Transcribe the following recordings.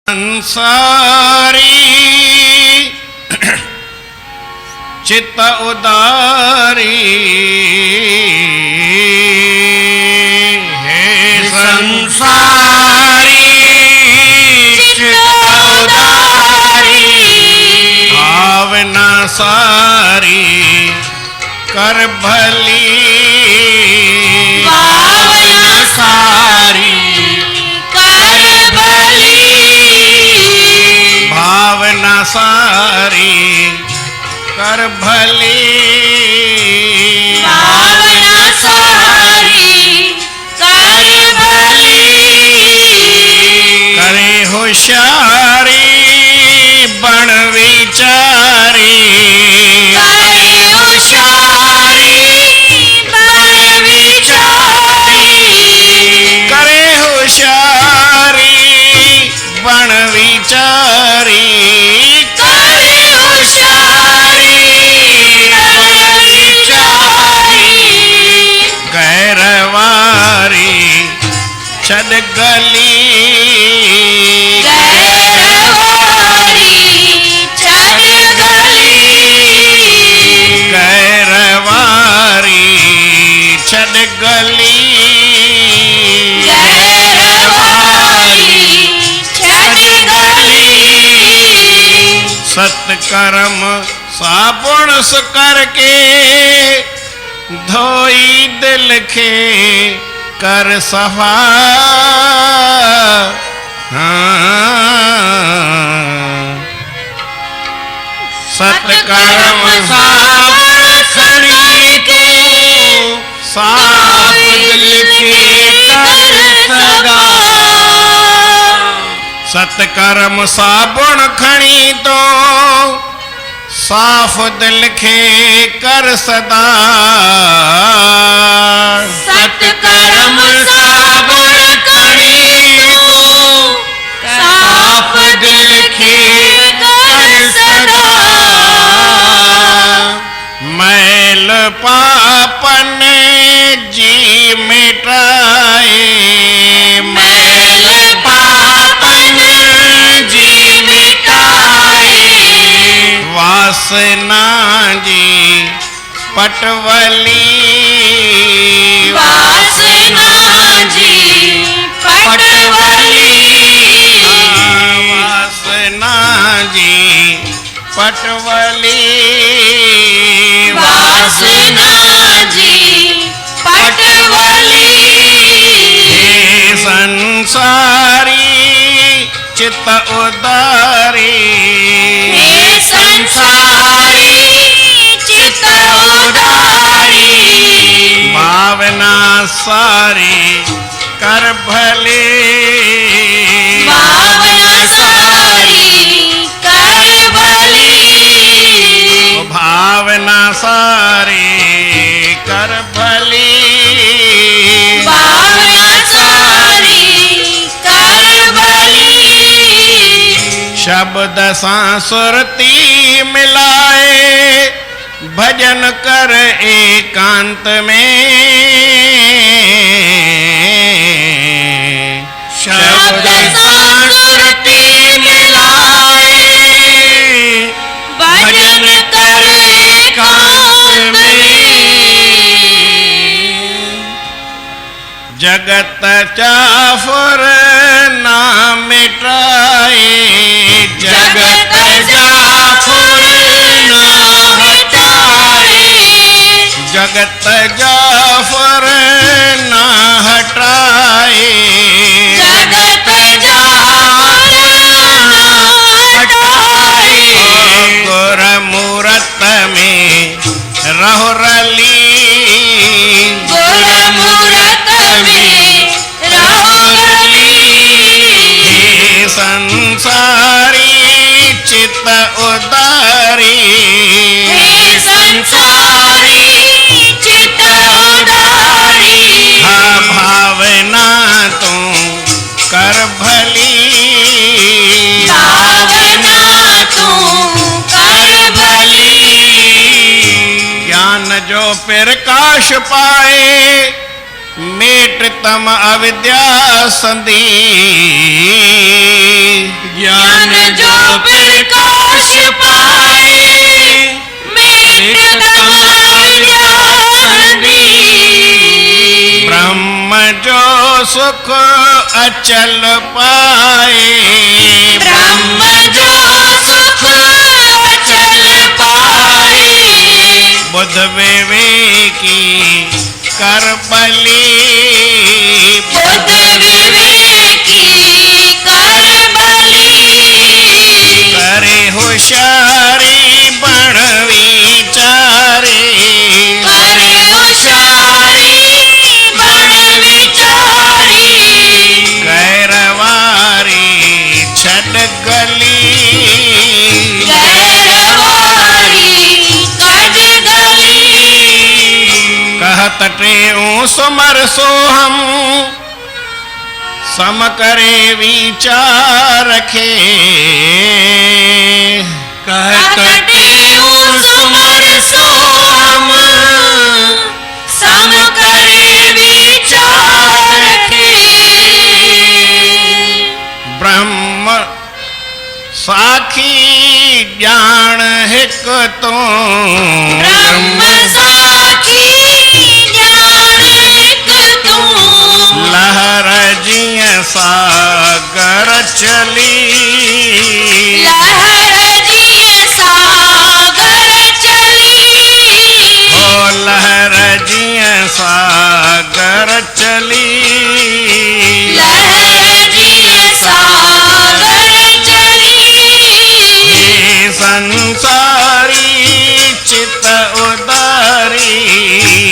संसारी चित्त उदारी है संसारी चित्त उदारी भावना सारी कर भली भावना सारी भावना सारी कर भली भावना सारी कर भली करे होशियारी बण विचारी करे होशियारी बण विचारी करे होशियारी बण विचारी करे होशियारी बण विचारी गैरवारी छद गली गैरवारी छद गली गैरवारी छद गली गैरवारी छद गली सत्कर्म साबुण से करके धोई दिल के कर सफा सत्कर्म साबुण करके साफ दिल के कर सदा सत्कर्म साबुण खणी तो साफ दिल के कर सदा सत्कर्म साबुण खणी तो साफ दिल के कर सदा मैल पापन जी मिटाए मैल पापन जी मिटाए वासना जी पटवली वासना जी पटवली वासना जी पटवली वासना जी पटवली हे संसारी चित्त उदारी हे संसारी चित्त उदारी भावना सारी कर भले भावना सारी कर भली भावना सारी कर भली भावना सारी कर भली शब्द सांसुरती मिलाए भजन कर एकांत में शब्द सांसुरती मिलाए भजन कर एकांत में जगत चाफुर ना मिटाए जगत जाफुर ना हटाए जगत जाफर ना हटाए जगत जाफुर ना हटाए गुर मूरत में रहो रली गुर मूरत में रहो रली हे संसारी चित्त उदारी हे संसारी चित्त उदारी भावना तू कर भली भावना तू कर भली ज्ञान जो प्रकाश पाए मेट तम अविद्या संधि ज्ञान जो प्रकाश पाए मिट ब्रह्म जो सुख अचल पाए ब्रह्म जो सुख अचल पाए बुद्ध विवेकी कर बली बुद्ध विवेकी कर बली करे होशियारी बण विचारे करे होशियारी बण विचारी गैरवारी छड गली गैरवारी कट गली कहत टेऊं सुमर सोहम सम करे विचार रखे कहते सुमर सोम सम करे विचार रखे ब्रह्म साखी ज्ञान हिक तो ब्रह्म साखी ज्ञान एक तू लहर जिय सागर चली लहर जिय सागर चली ओ लहर जिय सागर चली लहर जिय सागर चली हे संसारी चित उदारी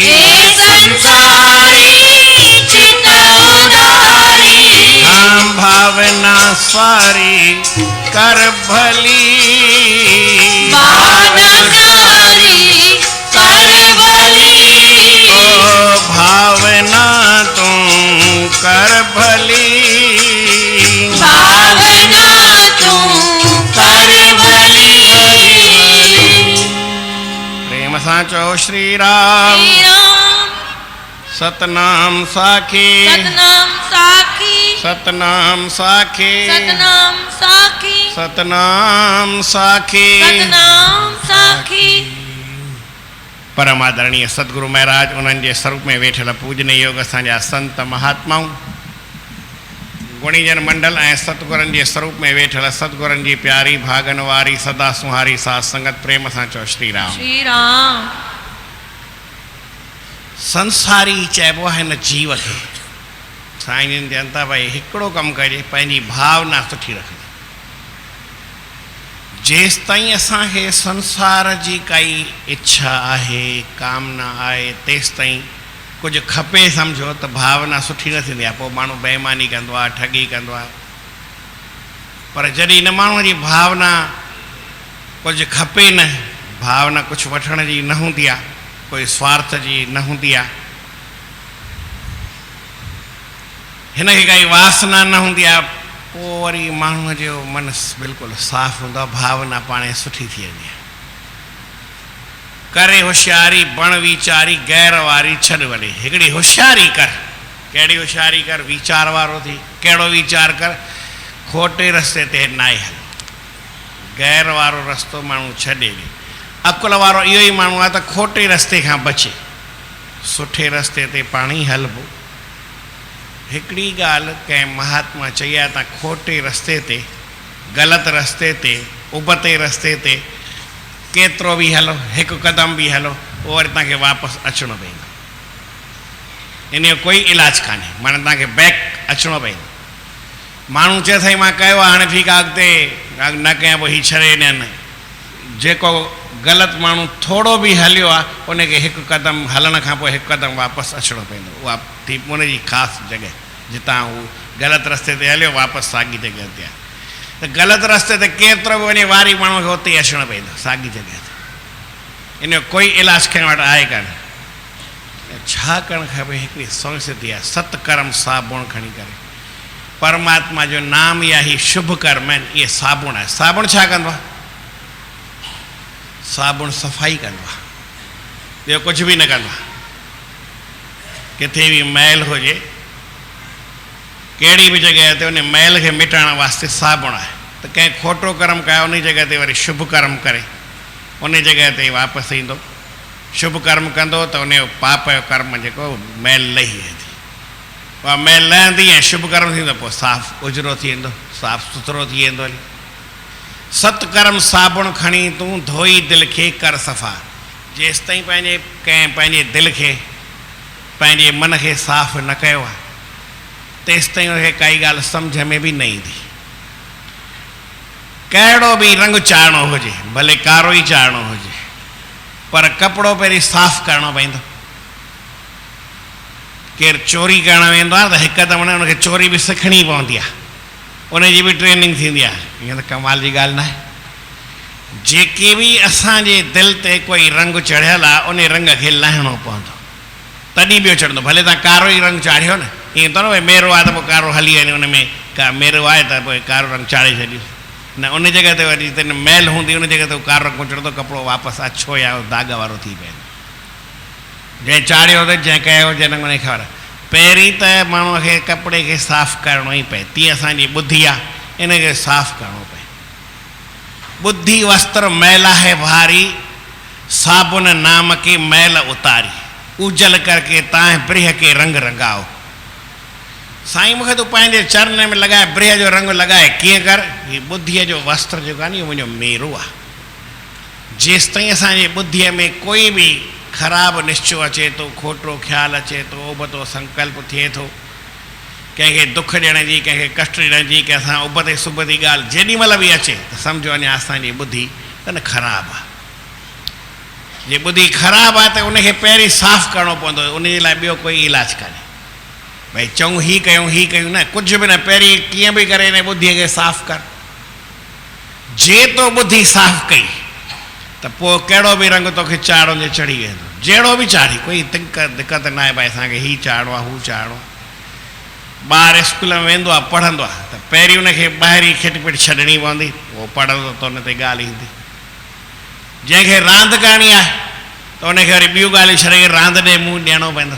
हे संसारी चित उदारी हाँ भावना सारी कर भली भावना सारी कर भली ओ भावना तुम कर भली भावना तू कर भली प्रेम साचो श्री राम श्री राम सतनाम साखी सतनाम साखी सतनाम साखी सतनाम साखी सतनाम साखी सतनाम साखी परम आदरणीय सदगुरु महाराज उन्हनि जे स्वरूप में वेठल पूजनीय योग असांजा संत महात्माऊं गुणीजन मंडल ऐं सतगुरनि जे स्वरूप में वेठल सतगुरनि जी प्यारी भागन वारी सदा सुहारी साध संगत प्रेम सां चओ श्री राम श्री राम संसारी चइबो आहे हिन जीव खे साईं जन चवनि था भई हिकिड़ो कमु कजे पंहिंजी भावना सुठी रखजे जेसि ताईं असांखे संसार जी काई इच्छा आहे कामना आहे तेसि ताईं कुझु खपे सम्झो त भावना सुठी न थींदी आहे पोइ माण्हू बेईमानी कंदो आहे ठगी कंदो आहे पर जॾहिं हिन माण्हूअ जी भावना कुझु खपे न भावना कुझु वठण जी न हूंदी आहे कोई स्वार्थ जी न हूंदी आहे हिनखे काई वासना न हूंदी आहे पोइ वरी माण्हूअ जो मन बिल्कुलु साफ़ हूंदो आहे भावना पाणे सुठी थी वेंदी आहे करे होशियारी बण वीचारी गैर वारी छॾ वॾे हिकिड़ी होशियारी कर कहिड़ी होशियारी कर वीचार वारो थी कहिड़ो वीचार कर खोटे रस्ते ते नाहे हल गैर वारो रस्तो माण्हू छॾे ॾे अकुल वारो इहो ई माण्हू आहे त खोटे रस्ते खां बचे सुठे रस्ते ते पाण ई हलबो हिकिड़ी ॻाल्हि कंहिं महात्मा चई आहे तव्हां खोटे रस्ते ते ग़लति रस्ते ते उबते रस्ते ते केतिरो बि हलो हिकु क़दम बि हलो पोइ वरी तव्हांखे वापसि अचिणो पवंदो इन जो कोई इलाजु कान्हे माना तव्हांखे बैक अचिणो पवंदो माण्हू चए साईं मां कयो आहे हाणे ठीकु आहे अॻिते न कयां पोइ हीउ छॾे ॾियनि जेको ग़लति माण्हू थोरो बि हलियो आहे उनखे हिकु क़दम हलण खां पोइ हिकु क़दम वापसि अचिणो पवंदो उहा थी उनजी ख़ासि जॻह जितां हू ग़लति रस्ते ते हलियो वापसि साॻी जॻह ते आहे त ग़लति रस्ते ते केतिरो बि वञे वारी माण्हू खे उते ई अचिणो पवंदो साॻी जॻह ते इन जो कोई इलाजु कंहिं वटि आहे कान छा करणु खपे हिकिड़ी संस्थिति आहे सतकर्म साबुण खणी करे परमात्मा जो नाम या ही शुभ कर्म आहिनि इहे साबुण आहे साबुण छा कंदो आहे साबुण सफ़ाई कंदो आहे ॿियो कुझु बि न कंदो आहे किथे बि मैल हुजे कहिड़ी बि जॻह ते उन मैल खे मिटाइण वास्ते साबुण आहे तो कंहिं खोटो कर्म कयो उन जॻह ते वरी शुभ कर्म करे उन जॻह ते वापसि ईंदो। शुभ कर्म कंदो त उन जो पाप जो कर्म जेको मैल लही वेंदी, उहा मैल लहंदी ऐं शुभ कर्म थींदो पोइ साफ़ु उजरो थी वेंदो, साफ़ु सुथिरो थी वेंदो। हली सतकर्म साबुण खणी तूं धोई दिलि खे कर सफ़ा, जेसि ताईं कंहिं पंहिंजे दिलि खे पंहिंजे मन खे साफ़ु न कयो आहे तेसि ताईं उनखे काई ॻाल्हि सम्झ में बि न ईंदी। कहिड़ो बि रंग चाढ़णो हुजे, भले कारो ई चाढ़णो हुजे, पर कपिड़ो पहिरीं साफ़ु करिणो पवंदो। केरु चोरी करणु वेंदो आहे त हिकदमि उनखे चोरी बि सिखणी पवंदी आहे, उनजी बि ट्रेनिंग थींदी आहे। ईअं त कमाल जी ॻाल्हि न आहे। जेके बि असांजे दिलि ते कोई रंग चढ़ियल आहे उन रंग खे लाहिणो पवंदो, तॾहिं ॿियो चढ़ंदो। भले तव्हां कारो ई रंग चाढ़ियो न, ईअं त न भई मेरो आहे त पोइ कारो हली वञे, उन में का मेरो आहे त पोइ कारो रंग चाढ़े छॾियो न, उन जॻह ते वरी जिते मैल हूंदी उन जॻह ते कारो रंग चढ़ंदो, कपिड़ो वापसि अछो या दाग वारो थी पए। जंहिं चाढ़ियो हुजे, जंहिं कयो हुजे नमूने ख़बर। पहिरीं त माण्हूअ खे कपिड़े खे साफ़ु करिणो ई पए, तीअं असांजी ॿुधी आहे इनखे साफ़ु करिणो पए। बुद्धि वस्त्र मैला है भारी, साबुन नाम के मैल उतारी, उजल करके ताए ब्रह के रंग रंगाओ। साईं मूंखे तूं पंहिंजे चरण में लॻाए ब्रह जो रंग लॻाए, कीअं कर, हीअ ॿुद्धीअ जो वस्त्र जेको आहे नी इहो मुंहिंजो मेरो आहे। जेसि ताईं असांजे ॿुद्धीअ में कोई बि ख़राबु निश्चो अचे थो, खोटो ख़्यालु अचे थो, उबतो संकल्प थिए थो, कंहिंखे दुख ॾियण जी, कंहिंखे कष्ट ॾियण जी, कंहिंसां उबते सुबती ॻाल्हि जेॾी महिल बि अचे त सम्झो अञा असांजी ॿुधी त न ख़राबु आहे। जे ॿुधी ख़राबु आहे त उनखे पहिरीं साफ़ु करिणो पवंदो, उनजे लाइ ॿियो कोई इलाजु कान्हे। भई चऊं हीअ कयूं न, कुझु बि न, पहिरीं कीअं बि करे हिन ॿुधीअ खे साफ़ु कर। जे तो ॿुधी साफ़ु कई त पोइ कहिड़ो बि रंग तोखे चाढ़ो जे चढ़ी वेंदो, जहिड़ो बि चाढ़ी, कोई दिक़त न आहे भई असांखे हीअ चाढ़ो आहे हू चाढ़ो। ॿार स्कूल में वेंदो आहे पढ़ंदो आहे त पहिरीं उनखे ॿाहिरी खिटपिट छॾणी पवंदी, पोइ पढ़ंदो त उन ते ॻाल्हि ईंदी। जंहिंखे रांदि करणी आहे त उनखे वरी ॿियूं ॻाल्हियूं छॾे करे रांदि ॾे मुंहुं ॾियणो पवंदो।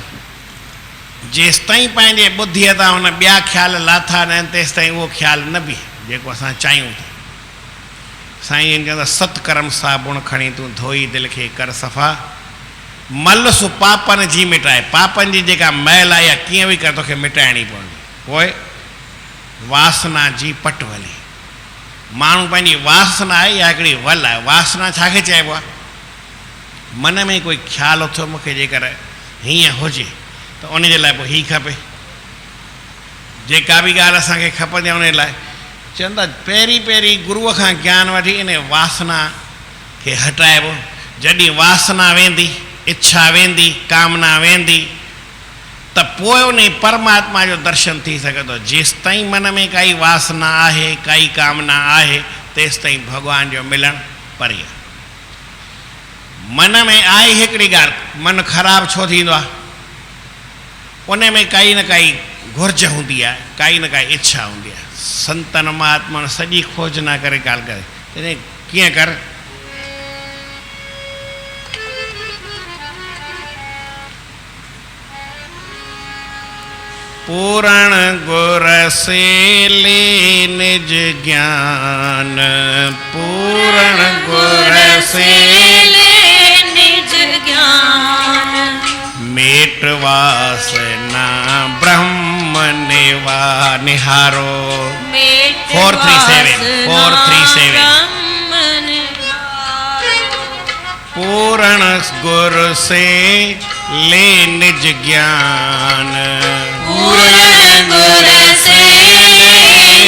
जेसि ताईं पंहिंजे ॿुद्धीअ तां हुन ॿिया ख़्याल लाथा न आहिनि तेसि ताईं उहो ख़्यालु न बीहे जेको असां चाहियूं था। साईं चवंदा सतकर्म साबुण खणी तूं धोई दिलि खे कर सफ़ा, मल सु पापनि जी मिटाए। पापनि जी जेका मैल आहे या कीअं बि कर तोखे मिटाइणी पवंदी। पोइ वासना जी पटवली, माण्हू पंहिंजी वासना आहे या हिकिड़ी वल आहे। वासना छाखे चइबो आहे? मन में कोई ख़्यालु उथियो मूंखे जेकर हीअं हुजे त उनजे लाइ पोइ हीअ खपे, जेका बि ॻाल्हि असांखे खपंदी आहे उन लाइ चवंदा पहिरीं गुरूअ खां ज्ञान वठी इन वासना खे हटाइबो। जॾहिं वासना वेंदी, इच्छा वेंदी, कामना वेंदी त पोइ उन परमात्मा जो दर्शन थी सघंदो। जेसि ताईं मन में काई वासना आहे, काई कामना आहे, तेसि ताईं भॻवान जो मिलणु परे आहे। मन में आहे हिकिड़ी ॻाल्हि, मन ख़राबु छो थींदो आहे? उन में काई न काई घुर्ज हूंदी आहे, काई न काई इच्छा हूंदी आहे। संतन महात्मा सॼी खोज न करे ॻाल्हि करे, कीअं कर, पूरण गुर से ले निज ज्ञान, पूरण गुर से ले निज ज्ञान, मेट वासना ब्रह्म निहारो। 437 पूरण गुर से ले निज ज्ञान, पूरण गुर से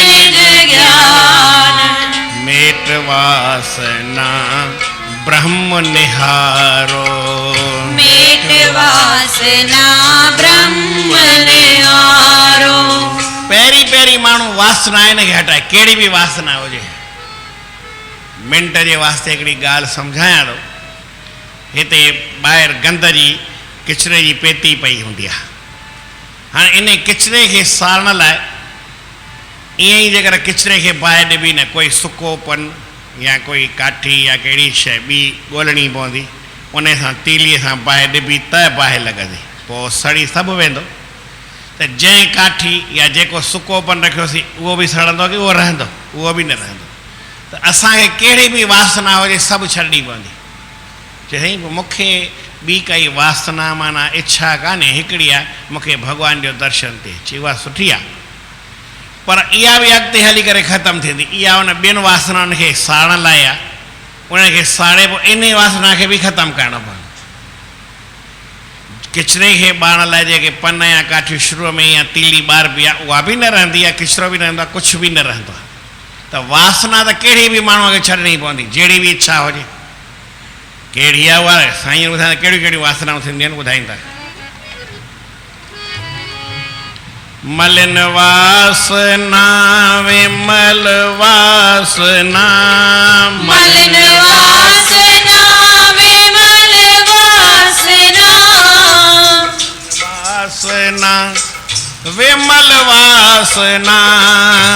निज ज्ञान, मेट वासना ब्रह्म निहारो। मेट वासना ब्रह्म निहारो। पहिरीं माण्हू वासना हिन खे हटाए, कहिड़ी बि वासना हुजे। मिंट जे वास्ते हिकिड़ी ॻाल्हि सम्झायां थो। हिते ॿाहिरि गंद जी किचिरे जी पेती पई हूंदी आहे। हाणे इन किचिरे खे सारण लाइ ईअं ई जेकर किचिरे खे बाहि ॾिबी न, कोई सुकोपन या कोई काठी या कहिड़ी शइ ॿी ॻोल्हणी पवंदी, उन सां तीलीअ सां बाहि ॾिबी त बाहि लॻंदी, पोइ सड़ी सभु वेंदो। त जंहिं काठी या जेको सुकोपन रखियोसीं उहो बि सड़ंदो की उहो रहंदो? उहो बि न रहंदो। त असांखे कहिड़ी बि वासना हुजे सभु छॾणी पवंदी। चई मूंखे ॿी काई वासना माना इच्छा कान्हे, हिकिड़ी आहे मूंखे भॻवान जो दर्शन थिए। चई उहा सुठी आहे, पर इहा बि अॻिते हली करे ख़तमु थींदी। इहा उन ॿियनि वासनाउनि खे साड़ण लाइ आहे, उनखे साड़े पोइ इन वासना खे बि ख़तमु करणो पवंदो। किचिरे खे ॿारण लाइ जेके पन या काठियूं शुरूअ में या तीली ॿार बि आहे उहा बि न रहंदी आहे, किचिरो बि न रहंदो आहे, कुझु बि न रहंदो आहे। त वासना त कहिड़ी बि माण्हूअ खे छॾणी पवंदी, जहिड़ी बि इच्छा हुजे। कहिड़ी आहे उहा साईं ॿुधाईंदा, कहिड़ियूं कहिड़ियूं वासनाऊं थींदियूं आहिनि ॿुधाईंदा। मलिन वासना विमल वासना, मलिन वासना विमल वासना, वासना विमल वासना,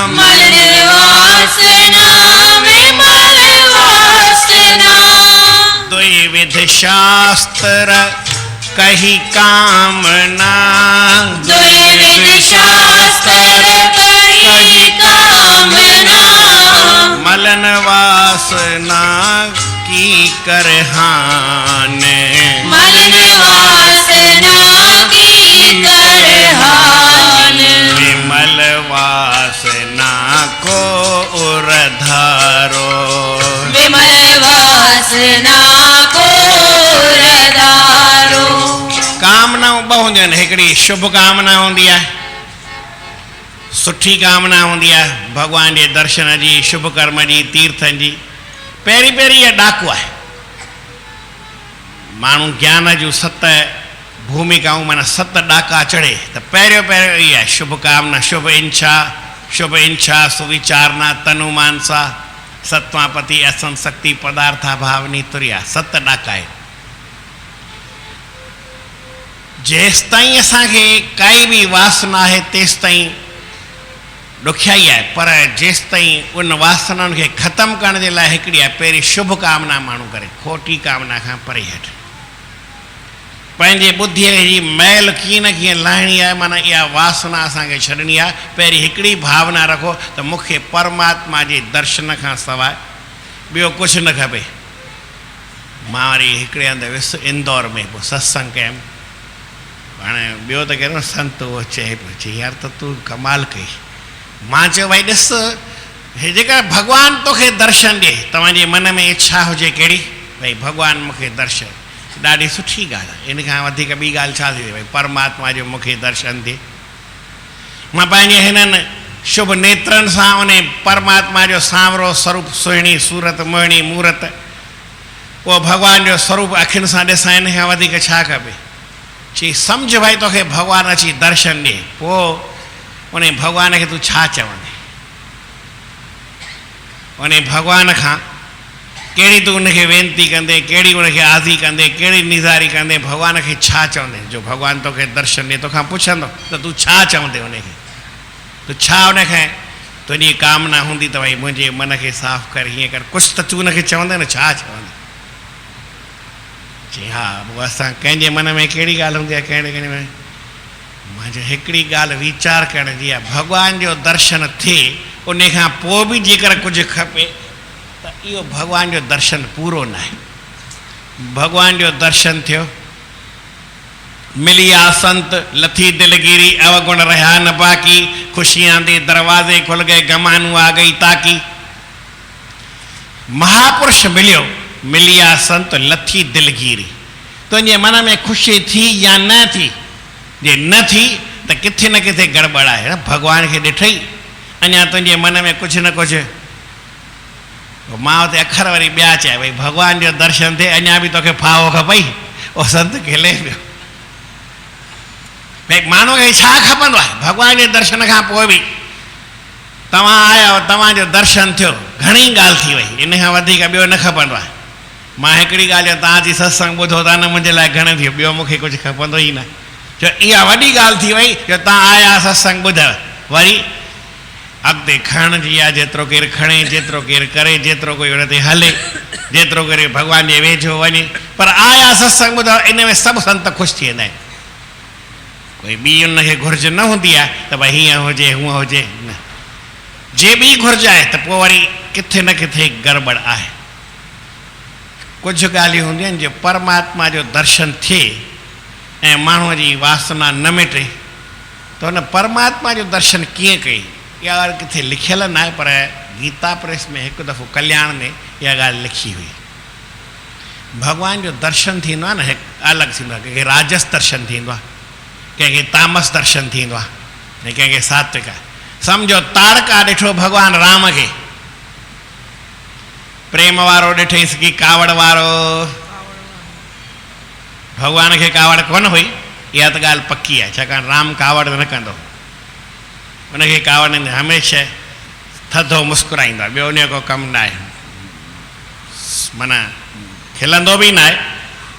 मलिन वासना विमल वासना, द्विविध शास्त्र कही कामना, द्विविध शास्त्र कही कामना, मलन वासना की करहान, मलिन वासना की करहान, विमल वासना को उरधारो, विमल वासना को रधारो। कामनाऊं ॿ हूंदियूं आहिनि, हिकिड़ी शुभ कामना हूंदी आहे, सुठी कामना हूंदी आहे भॻवान जे दर्शन जी, शुभ कर्म जी, तीर्थनि जी। पहिरीं पहिरीं इहा ॾाकू आहे। माण्हू ज्ञान जूं 7 भूमिकाऊं माना 7 ॾाका चढ़े त पहिरियों पहिरियों इहा आहे शुभ कामना, शुभ इच्छा सुविचारना, तनु मानसा, सत्वापति, असं शक्ति, पदार्था भावनी, तुरिया, 7 ॾाका आहे। जेसि ताईं असांखे काई बि वासना आहे तेसि ताईं ॾुखियाई आहे, पर जेसि ताईं उन वासनाउनि खे ख़तमु करण जे लाइ हिकिड़ी आहे पहिरीं शुभ कामना माण्हू करे, खोटी कामना खां परे हट। पंहिंजे ॿुद्धीअ जी मैल कीअं न कीअं लाहिणी आहे, माना इहा वासना असांखे छॾणी आहे। पहिरीं हिकिड़ी भावना रखो त मूंखे परमात्मा जे दर्शन खां सवाइ ॿियो कुझु न खपे। मां वरी हिकिड़े हंधि वियुसि इंदौर में, पोइ सत्संग कयमि। हाणे ॿियो त कहिड़ो संत उहो चए पियो, चई यार त तूं कमाल कई। मां चयो भई ॾिस, हे जेका भॻवानु तोखे दर्शन ॾिए, तव्हांजे मन में इच्छा हुजे कहिड़ी, भई भॻवानु मूंखे दर्शन, ॾाढी सुठी ॻाल्हि आहे। इन खां वधीक ॿी ॻाल्हि छा थी, भई परमात्मा जो मूंखे दर्शन थिए। मां पंहिंजे हिननि शुभ नेत्रनि सां उन परमात्मा जो सांवरो स्वरूप, सुहिणी सूरत, मोहिणी मूरत, उहो भॻवान जो स्वरूप अखियुनि सां ॾिसां, इन खां वधीक छा खपे। चई सम्झ भाई तोखे भॻवानु अची दर्शन ॾिए, पोइ उन भॻवान खे तूं छा चवंदे, उन भॻवान खां कहिड़ी तूं उनखे वेनती कंदे, कहिड़ी उनखे आज़ी कंदे, कहिड़ी निज़ारी कंदे, भॻवान खे छा चवंदे। जो भॻवानु तोखे दर्शन ॾिए, तोखां पुछंदो त तूं छा चवंदे उनखे, तूं छा उनखे, तुंहिंजी कामना हूंदी त भई मुंहिंजे मन खे साफ़ु कर, हीअं कर, कुझु त तूं उनखे चवंदे न, छा चवंदे। चई हा, पोइ असां कंहिंजे मन में कहिड़ी ॻाल्हि हूंदी आहे, कंहिं में मुंहिंजो हिकिड़ी ॻाल्हि वीचार करण जी आहे, भॻवान जो दर्शन थिए, उन खां पोइ बि जेकर कुझु खपे त इहो भॻवान जो दर्शन पूरो न आहे। भॻवान जो दर्शन थियो, मिली आ संत लथी दिलगिरी, अवगुण रहा न बाकी, खुशियां दे दरवाजे खुल गए, गमानू आ गई ताकी। महापुरुष मिलियो, मिली आ संत लथी दिलगिरी। तुंहिंजे मन में ख़ुशी थी या न थी, जे न थी त किथे न किथे गड़बड़ आहे। भॻवान खे ॾिठई, अञा तुंहिंजे मन में कुझु न कुझु, मां हुते अखर वरी ॿिया चया, भई भॻवान जो दर्शन थिए, अञा बि तोखे फाहो खपई। उहो संत खिले पियो, भई माण्हू खे छा खपंदो आहे, भॻवान जे दर्शन खां पोइ बि तव्हां आया, तव्हांजो दर्शन थियो, घणी ॻाल्हि थी वई, इन खां वधीक ॿियो न खपंदो आहे। मां हिकिड़ी ॻाल्हि तव्हांजी सत्संग ॿुधो था न, मुंहिंजे लाइ घणो थियो, ॿियो मूंखे कुझु खपंदो ई न। जो इहा वॾी ॻाल्हि थी वई, जो तव्हां आया सत्संग ॿुधव, वरी अॻिते खणण जी आहे, जेतिरो केरु खणे, जेतिरो केरु करे, जेतिरो कोई हुन ते हले, जेतिरो केरु भॻवान जे वेझो वञे, पर आया सत्संग ॿुधव, इन में सभु संत ख़ुशि थी वेंदा आहिनि। कोई ॿी हुनखे घुर्ज न हूंदी आहे त भई हीअं हुजे हूअं हुजे, न। जे बि घुरिजाए त पोइ वरी किथे न किथे गड़बड़ आहे। कुझु ॻाल्हियूं हूंदियूं आहिनि जो परमात्मा जो दर्शन थिए ऐं माण्हूअ जी वासना न मिटे त हुन परमात्मा जो दर्शन कीअं कई इहा ॻाल्हि किथे लिखियल न आहे, पर गीता प्रेस में हिकु दफ़ो कल्याण में इहा ॻाल्हि लिखी हुई। भॻवान जो दर्शन थींदो आहे न हिकु अलॻि थींदो आहे, कंहिंखे राजस दर्शन थींदो आहे, कंहिंखे तामस दर्शन थींदो आहे ऐं कंहिंखे सात्विक आहे। सम्झो ताड़का ॾिठो भॻवानु राम खे, प्रेम वारो ॾिठईंसि की कावड़ वारो, भॻवान खे कावड़ कोन हुई, इहा त ॻाल्हि पकी आहे, छाकाणि राम कावड़ न कंदो, उनखे कावड़ न, हमेशह थधो मुस्कुराईंदो आहे, ॿियो उन जो को कमु न आहे, माना खिलंदो बि न आहे,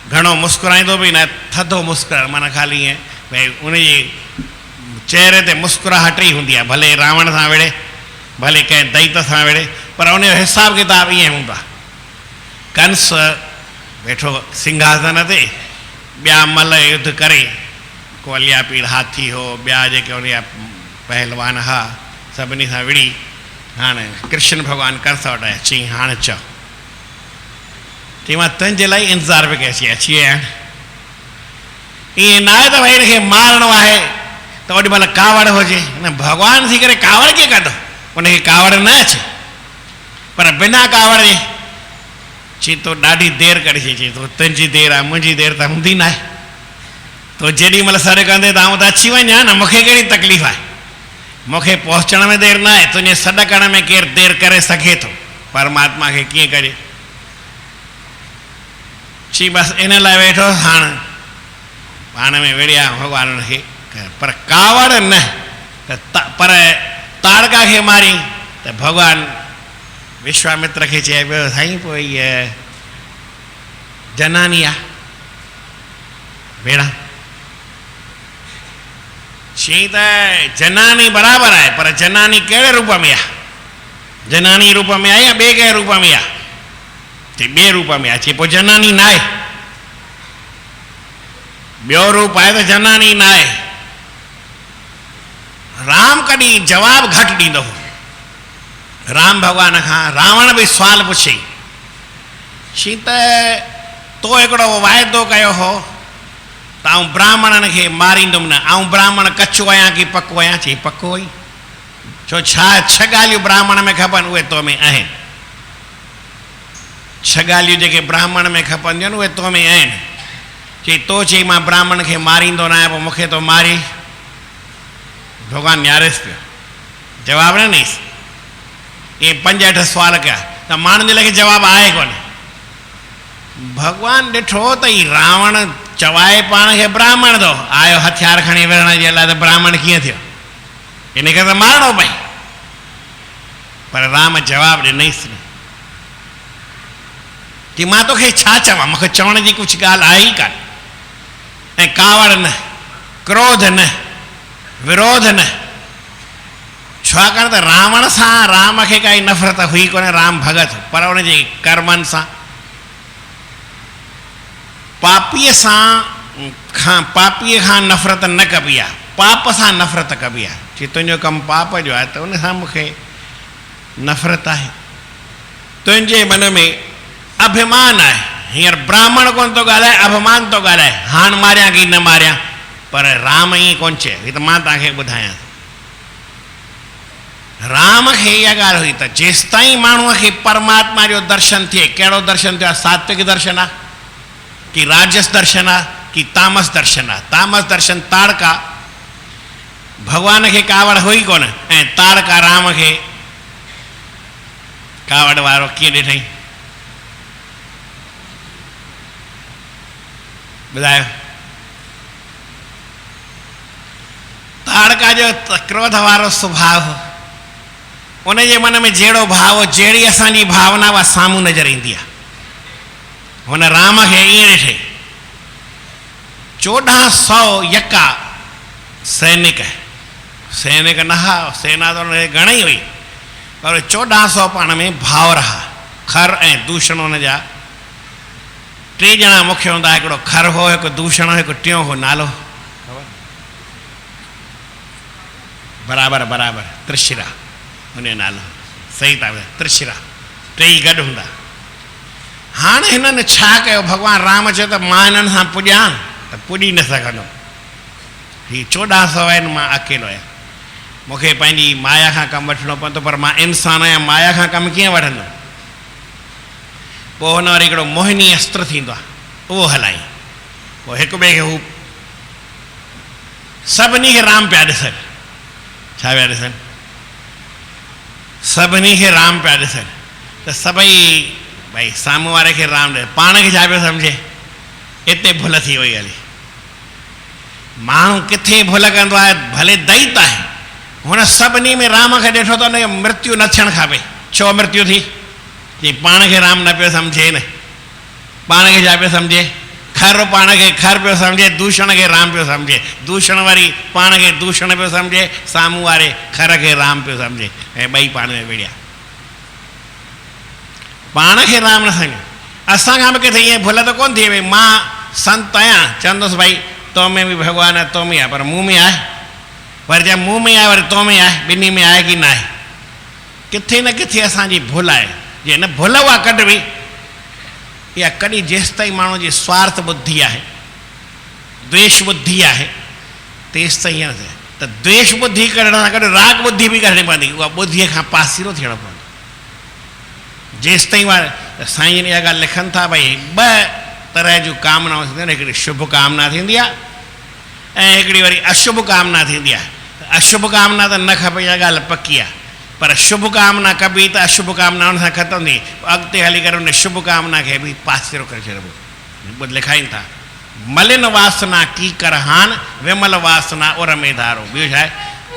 घणो मुस्कुराईंदो बि न आहे, थधो मुस्कुराइण माना ख़ाली ईअं भई उनजे चहिरे ते मुस्कुराहट ई हूंदी आहे, भले रावण सां विड़े, भले कंहिं दैत सां विड़े, पर उनजो हिसाब किताब ईअं हूंदो आहे। कंस वेठो सिंघासन ते, ॿिया मल युद्ध करे, को अलियापीड़ हाथी हो, ॿिया जेके उन जा पहलवान हुआ, सभिनी सां विड़ी, हाणे कृष्ण भॻवानु कंस वटि आया, चई हाणे चओ, चई मां तुंहिंजे लाइ इंतज़ारु पई कयां, अची विया आहिनि। ईअं न आहे त भई हिनखे मारणो आहे त ओॾी महिल कावड़ हुजे, न भॻवानु थी करे कावड़ कीअं कंदो, उनखे कावड़ न अचे, पर बिना कावड़ जे चई तो ॾाढी देरि करे चई तो तुंहिंजी देरि आहे, मुंहिंजी देरि त हूंदी न आहे, तो जेॾी महिल सर कंदे त आऊं त अची वञा न, मूंखे कहिड़ी तकलीफ़ आहे, मूंखे पहुचण में देरि न आहे, तुंहिंजे सॾ करण में केरु देरि करे सघे थो, परमात्मा खे कीअं करे। चई बसि इन लाइ वेठो, हाणे पाण में विड़िया भॻवान खे, पर कावड़ न, पर ताड़का खे मारी त भॻवानु विश्वामित्र खे चए पियो साईं पोइ इहा जनानी आहे भेण, चई त जनानी बराबरि आहे, पर जनानी कहिड़े रूप में आहे, जनानी रूप में आहे या ॿिए कंहिं रूप में आहे, चई ॿिए रूप में आहे, चई पोइ जनानी न आहे, ॿियो रूप आहे त जनानी न आहे। राम कॾहिं जवाबु घटि ॾींदो हो, राम भॻवान खां रावण बि सुवाल पुछई, चई त तो हिकिड़ो वाइदो कयो हो त आऊं ब्राह्मणनि खे मारींदुमि न, आऊं ब्राह्मण कचो आहियां की पको आहियां, चई पको ई, छो छह ॻाल्हियूं ब्राह्मण में खपनि उहे तो में आहिनि, 6 ॻाल्हियूं जेके ब्राह्मण में खपंदियूं आहिनि उहे तो में आहिनि। चई तो चई मां ब्राह्मण खे मारींदो न आहियां, पोइ मूंखे तो मारी, भॻवानु निहारेसि पियो, जवाबु न ॾेसि, इहे 5-8 सुवाल कया त माण्हुनि जे लाइ जवाबु आहे कोन। भॻवानु ॾिठो त ई रावण चवाए पाण खे ब्राह्मण थो, आयो हथियार खणी विढ़ण जे लाइ, त ब्राह्मण कीअं थियो, इनखे त मारणो पई, पर राम जवाबु ॾिनईसि न, की मां तोखे छा चवां, मूंखे चवण जी कुझु ॻाल्हि आहे ई कान, ऐं कावड़ न, क्रोध न, विरोध न, छाकाणि त रावण सां राम खे काई नफ़रत हुई कोन्हे, राम भॻत, पर उनजे कर्मनि सां पापीअ खां नफ़रत न कबी आहे, पाप सां नफ़रत कबी आहे, चई तुंहिंजो कमु पाप जो आहे त उन सां मूंखे नफ़रत आहे, तुंहिंजे मन में अभिमान आहे, हींअर ब्राह्मण कोन थो ॻाल्हाए, अभिमान थो ॻाल्हाए, हाणे मारियां की न मारियां, पर राम ईअं कोन चए, हीअ त मां तव्हांखे ॿुधायां, राम खे इहा ॻाल्हि हुई त जेसि ताईं माण्हूअ खे परमात्मा जो दर्शन थिए, कहिड़ो दर्शन थियो आहे, सात्विक दर्शन आहे कि राजस दर्शन आहे कि तामस दर्शन आहे। तामस दर्शन ताड़का भॻवान खे कावड़ हुई कोन, ऐं ताड़का राम खे कावड़ वारो कीअं ॾिठई, ॿुधायो। ताड़का जो क्रोध वारो स्वभाव हो, उनजे मन में जहिड़ो भाव हो, जहिड़ी असांजी भावना उहा साम्हूं नज़र ईंदी आहे, हुन राम खे ईअं ॾिठई। 1400 यका सैनिक न हा, सेना त हुनखे घणई हुई, पर 1400 पाण में भाउर हा, खर ऐं दूषण हुन जा 3 ॼणा मुख्य हूंदा, हिकिड़ो खर हो, हिकु दूषण हो, हिकु टियों हो नालो बराबरि त्रिशिरा, हुन जो नालो सही था ॿुधायो, त्रिशिरा, टई गॾु हूंदा। हाणे हिननि छा कयो, भॻवानु राम चयो त मां हिननि सां पुॼां त पुॼी न सघंदुमि, हीअ 1400 आहिनि, मां अकेलो आहियां, मूंखे पंहिंजी माया खां कमु वठिणो पवंदो, पर मां इंसान आहियां, माया खां कमु कीअं वठंदुमि। पोइ हुन वरी हिकिड़ो मोहिनी अस्त्र थींदो आहे, उहो हलाई, पोइ हिक ॿिए खे हू सभिनी खे राम पिया ॾिसनि, छा पिया ॾिसनि, सभिनी खे राम पिया ॾिसनि, त सभई भई साम्हूं वारे खे राम ॾिस, पाण खे छा पियो सम्झे, हिते भुल थी वई हली। माण्हू किथे भुल कंदो आहे, भले दैत आहे, हुन सभिनी में राम खे ॾिठो त हुनखे मृत्यु न थियणु खपे, छो मृत्यु थी, जी पाण खे राम न पियो सम्झे न, पाण खे छा पियो सम्झे, खर पाण खे खर पियो सम्झे, दूषण खे राम पियो सम्झे, दूषण वरी पाण खे दूषण पियो सम्झे, साम्हूं वारे खर खे राम पियो सम्झे, ऐं ॿई पाण में विड़िया, पाण खे राम न सम्झो। असांखां बि किथे ईअं भुल त कोन थी भई मां संत आहियां, चवंदुसि भई तो में बि भॻवानु आहे, तो में आहे, पर मूं में आहे, वरी जंहिं मूं में आहे वरी तो में आहे, ॿिन्ही में आहे की न आहे, किथे न किथे असांजी भुल आहे। जे न भुल उहा कढबी, इहा कॾहिं जेसि ताईं माण्हू जी स्वार्थ बुद्धि आहे, द्वेष बुद्धि आहे, तेसि ताईं ईअं न थिए। त द्वेष बुद्धि कढण सां गॾु राग बुद्धि बि कढणी पवंदी, उहा बुद्धीअ खां पासीरो थियणो पवंदो। जेसि ताईं उहा साईं जन इहा ॻाल्हि लिखनि था भई 2 तरह जूं कामनाऊं थींदियूं आहिनि, हिकिड़ी शुभ कामना थींदी आहे ऐं हिकिड़ी वरी अशुभ कामना थींदी आहे। अशुभ कामना त न खपे, इहा ॻाल्हि पकी आहे, पर शुभ कामना कबी त अशुभ कामना उन सां ख़तमु थी, अॻिते हली करे उन शुभ कामना खे बि पासीरो करे छॾिबो। लिखाइनि था मलिन वासना की करहान, विमल वासना उर में धारो। ॿियो छा आहे,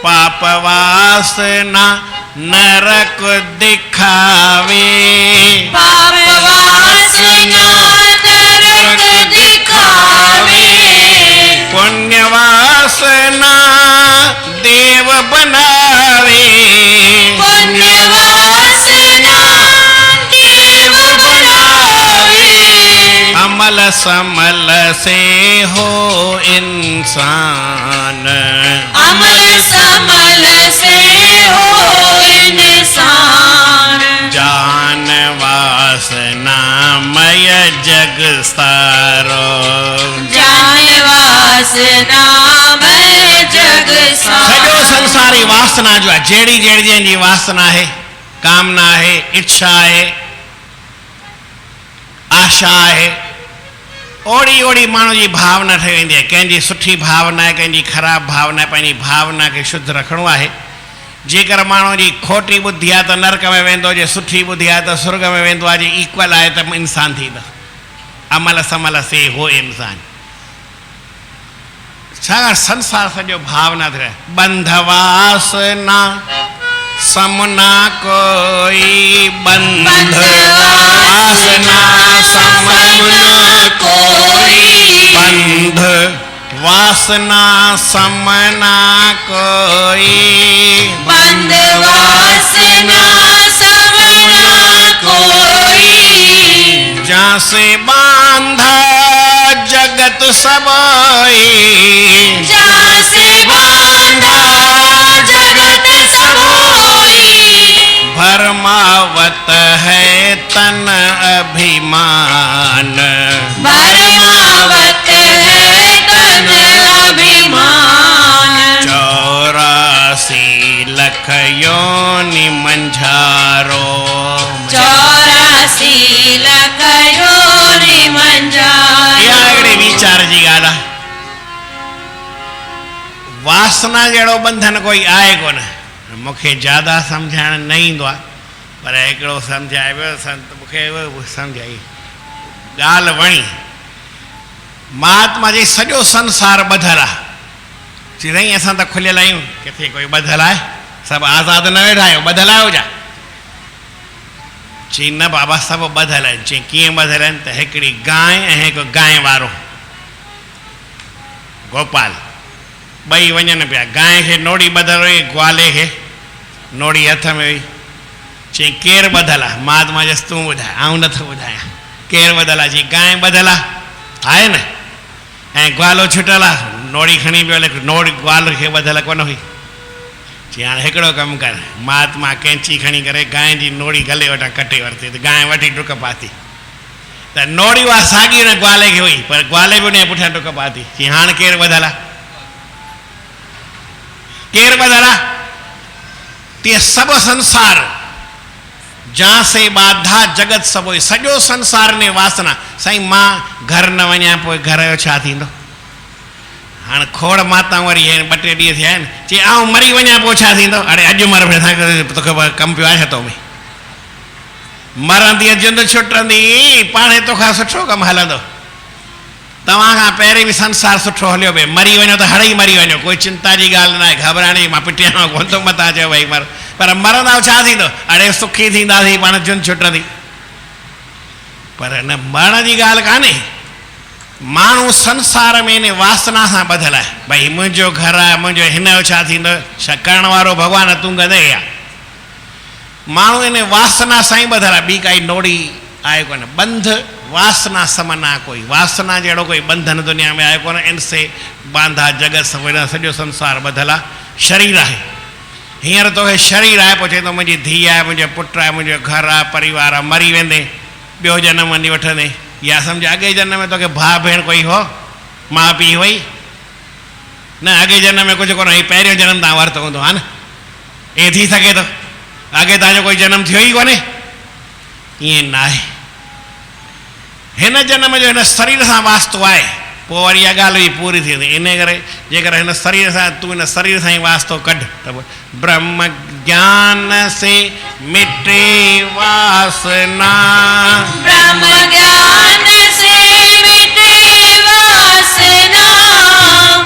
पाप वासना नरक दिखावे, पाप वासना नरक दिखावे, पुण्य वासना देव बनावे, पुण्य वासना देव बनावे, अमल समल से हो इंसान, अमल समल से हो इंसान, जान वासना मय जग सारो, जान वासना मय जग सारो। सॼो संसार ई वासना जो आहे, जहिड़ी जहिड़ी जंहिंजी वासना आहे, कामना आहे, इच्छा आहे, आशा आहे, ओड़ी ओड़ी माण्हू जी भावना ठही वेंदी आहे। कंहिंजी सुठी भावना आहे, कंहिंजी ख़राबु भावना आहे, पंहिंजी भावना खे शुद्ध रखिणो आहे। जेकर माण्हू जी खोटी बुद्धि आहे त नरक में वेंदो, जे सुठी बुद्धि आहे त स्वर्ग में वेंदो आहे, जे इक्वल आहे त इंसान थींदो। अमल समल से हो इंसान, छा संसार सॼो भावना थी रहे। बंध वासना समना कोई, बंध वासना समना कोई, बंध वासना समना कोई, बंध वासना समना कोई, जहाँ से बांधा जगत सबोई, जहाँ से बांधा जगत सबोई, भरमावत है तन अभिमान, भरमावत है तन अभिमान, 84 लख योनि मंझारो, 84 लख योनि मंझारो। इहा हिकिड़ी वीचार जी ॻाल्हि आहे। वासना जहिड़ो बंधन कोई आहे कोन। मूंखे ज्यादा सम्झाइण न ईंदो आहे, पर हिकिड़ो सम्झाए वियो संत, मूंखे सम्झाई ॻाल्हि वणी। महात्मा जी सॼो संसार ॿधल आहे, चई साईं असां त खुलियल आहियूं, किथे कोई ॿधल आहे, सभु आज़ादु न वेठा आहियो, ॿधल आहियो छा? चई न बाबा सभु ॿधल आहिनि। चई कीअं ॿधल आहिनि? त हिकिड़ी गांइ ऐं हिकु गांइ वारो गोपाल, ॿई वञनि पिया। गांइ खे नोड़ी ॿधल हुई, ग्वाले खे नोड़ी हथ में हुई। चई केरु ॿधल आहे? महात्मा चयसि तूं ॿुधाए, आउं नथो ॿुधायां केरु ॿधल आहे। चई गांइ ॿधल आहे न, ऐं ग्वालो छुटल आहे, नोड़ी खणी पियो, लेकिन नोड़ी ग्वाल खे ॿधल कोन हुई। चई हाणे हिकिड़ो कमु कर, महात्मा कैंची खणी करे गांइ जी नोड़ी गले वटां कटे वरिती त गांइ वठी डुक पाती त नोड़ी उहा साॻी हुन ग्वाले खे हुई, पर ग्वाले बि उनजे पुठियां डुक पाती। चई हाणे केरु ॿधल आहे, केरु ॿधल आहे? तीअं सभु संसार जहाँ से बाधा जगत सभु सॼो संसार ने वासना। साईं मां घर न वञा पोइ घर जो छा थींदो? हाणे खोड़ माता वरी आहिनि, 2-3 ॾींहं थिया आहिनि, चई आऊं मरी वञा पोइ छा थींदो? अड़े अॼु मर तोखे कमु पियो आहे छा तो में? मरंदी जिंद छुटंदी पाणे तोखां सुठो कमु हलंदो। तव्हां खां पहिरीं बि संसार सुठो हलियो पिए, मरी वञो त हड़ई मरी वञो, कोई चिंता जी ॻाल्हि न आहे, घबराइण जी। मां पिटिया कोन थो मथां चयो भई मर, पर मरंदा छा थींदो? अड़े सुखी थींदासीं, पाण जुन छुटंदी। पर न मरण जी ॻाल्हि कान्हे, माण्हू संसार में इन वासना सां ॿधल आहे। भई मुंहिंजो घर आहे, मुंहिंजो हिन जो छा थींदो? छा करण वारो भॻवानु तूं गदे आहे। माण्हू इन वासना सां ई ॿधल आहे, ॿी काई नोड़ी आहे कोन। बंध वासना समना कोई, वासना जहिड़ो कोई बंधन दुनिया में आहे कोन। इनसे बांधा जगत सॼो संसार ॿधल आहे। शरीर आहे, हींअर तोखे शरीर आहे, पोइ चए थो मुंहिंजी धीउ आहे, मुंहिंजो पुटु आहे, मुंहिंजो घर आहे, परिवार आहे। मरी वेंदे ॿियो जनम वञी वठंदे, या सम्झ अॻे जनम में तोखे भाउ भेण कोई हो, माउ पीउ हुई न? अॻे जनम में कुझु कोन हुई, पहिरियों जनम तव्हां वरितो हूंदो हा न? ईअं थी सघे थो? अॻे तव्हांजो कोई जनम थियो ई कोन्हे? ईअं न आहे। हिन जनम जो हिन शरीर सां वास्तो आहे, पोइ वरी इहा ॻाल्हि बि पूरी थी वेंदी। इन करे जेकर हिन शरीर सां तूं हिन शरीर सां ई वास्तो कढ त ब्रह्म ज्ञान से मिटे वासना, ब्रह्म ज्ञान से मिटे वासना,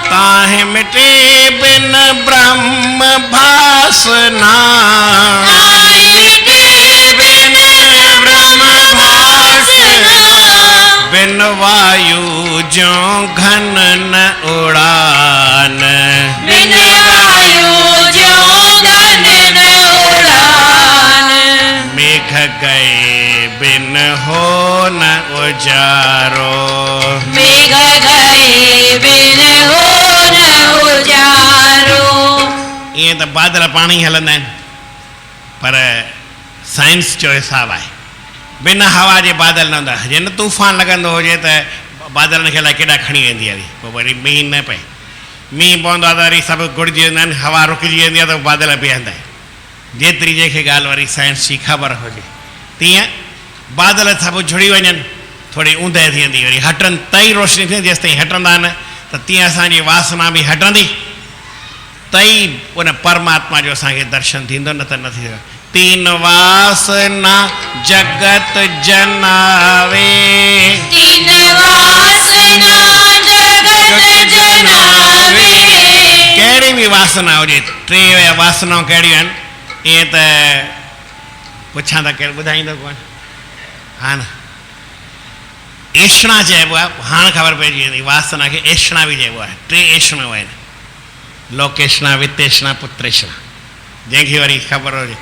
ताहे मिटे बिन ब्रह्म भासना, मिटे बिन ब्रह्म भासना, बिन वायु जो घन न उड़ान, बिन वायु जो घन न उड़ान, मेघ गए बिन हो न उजारो, मेघ गए बिन हो न उजारो। ईअं त बादल पाणी हलंदा आहिनि, पर साइंस जो हिसाबु आहे बिना हवा जे बादल न हूंदा। जे न तूफ़ान लॻंदो हुजे त बादलनि खे अलाए केॾा खणी वेंदी आहे, पोइ वरी मींहुं न पए। मींहुं पवंदो आहे त वरी सभु घुरिजी वेंदा आहिनि, हवा रुकिजी वेंदी आहे त बादल बीहंदा आहिनि। जेतिरी जंहिंखे ॻाल्हि वरी साइंस जी ख़बर हुजे, तीअं बादल सभु जुड़ी वञनि, थोरी ऊंदहि थी वेंदी, वरी हटनि तई रोशनी थींदी। जेसि ताईं हटंदा न त तीअं असांजी वासना बि हटंदी, तई उन परमात्मा जो असांखे दर्शन थींदो, न त न थींदो। तीन वासना जगत जनावे, तीन वासना जगत जनावे, कहिड़ी बि वासना हुजे, 3 वासनाऊं कहिड़ियूं आहिनि? ईअं त पुछां त केरु ॿुधाईंदो कोन? हा न, एषणा चइबो आहे, हाणे ख़बर पइजी वेंदी। वासना खे एषणा बि चइबो आहे। 3 एषणाऊं आहिनि, लोकेषणा, वित्तेषणा, पुत्रेषणा। जंहिंखे वरी ख़बर हुजे,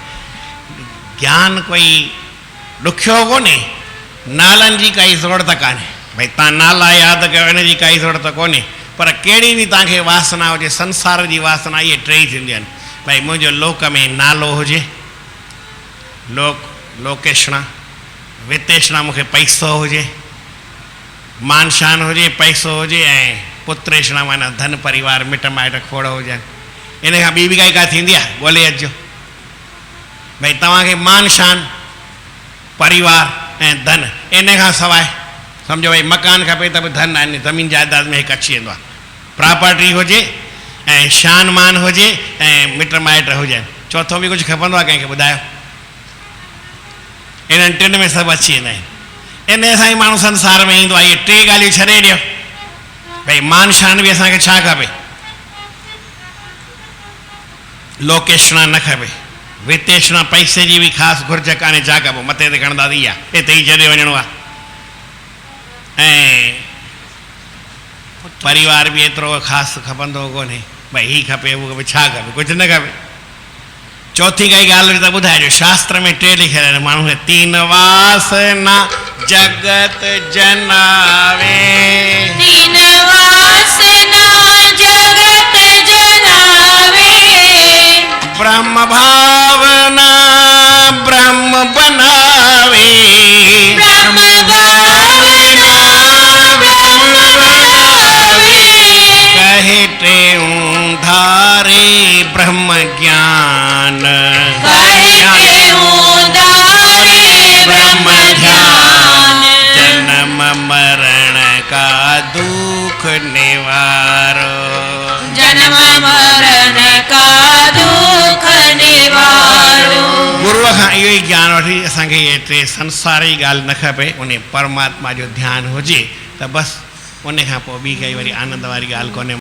ज्ञान कोई ॾुखियो कोन्हे, नालनि जी काई ज़रूरत कान्हे। भई तव्हां नाला यादि कयो, इन जी काई ज़रूरत कोन्हे, पर कहिड़ी बि तव्हांखे वासना हुजे, संसार जी वासना, इहे 3 थींदियूं आहिनि। भई मुंहिंजो लोक में नालो हुजे, लोकेषणा। वित्तेषणा, मूंखे पैसो हुजे, मान शान हुजे, पैसो हुजे। ऐं पुत्रेषणा माना धन परिवार, मिट माइट खोड़ हुजनि। इन खां ॿी बि काई का थींदी आहे? ॻोल्हे अचिजो। भई तव्हांखे मान शान, परिवार ऐं धन, इन खां सवाइ सम्झो भई मकान खपे त बि धन आहिनि, ज़मीन जाइदाद में हिकु अची वेंदो आहे। प्रॉपर्टी हुजे ऐं शान मान हुजे ऐं मिट माइट हुजनि, चौथों बि कुझु खपंदो आहे कंहिंखे? ॿुधायो। इन्हनि 3 में सभु अची वेंदा आहिनि। इन सां ई माण्हू संसार में ईंदो आहे। इहे 3 ॻाल्हियूं छॾे ॾियो। भई मान शान बि असांखे छा खपे? लोकेषणा न खपे, वित्तेषणा पैसे जी बि ख़ासि घुर्ज कान्हे, छा कबो? मथे ते खणंदा थी आहे, हिते ई छॾे वञिणो आहे। ऐं परिवार बि एतिरो ख़ासि खपंदो कोन्हे, भई हीउ खपे उहो खपे, छा खपे? कुझु न खपे। चौथी काई ॻाल्हि त ॿुधाइजो। शास्त्र में 3 लिखियल आहिनि, माण्हू खे 3 वासना जगत जनावे, 3 वासना जगत जनावे, रे ब्रह्म ज्ञान करके उदारे ब्रह्म ध्यान जन्म मरण का दुख निवारो जन्म मरण का दुख निवारो गुरुअ खां इहो ई ज्ञान वठी असांखे इहे टे संसारी ॻाल्हि न खपे उन परमात्मा जो ध्यानु हुजे त बसि उन खां पोइ ॿी काई वरी आनंद वारी ॻाल्हि कोन्हे।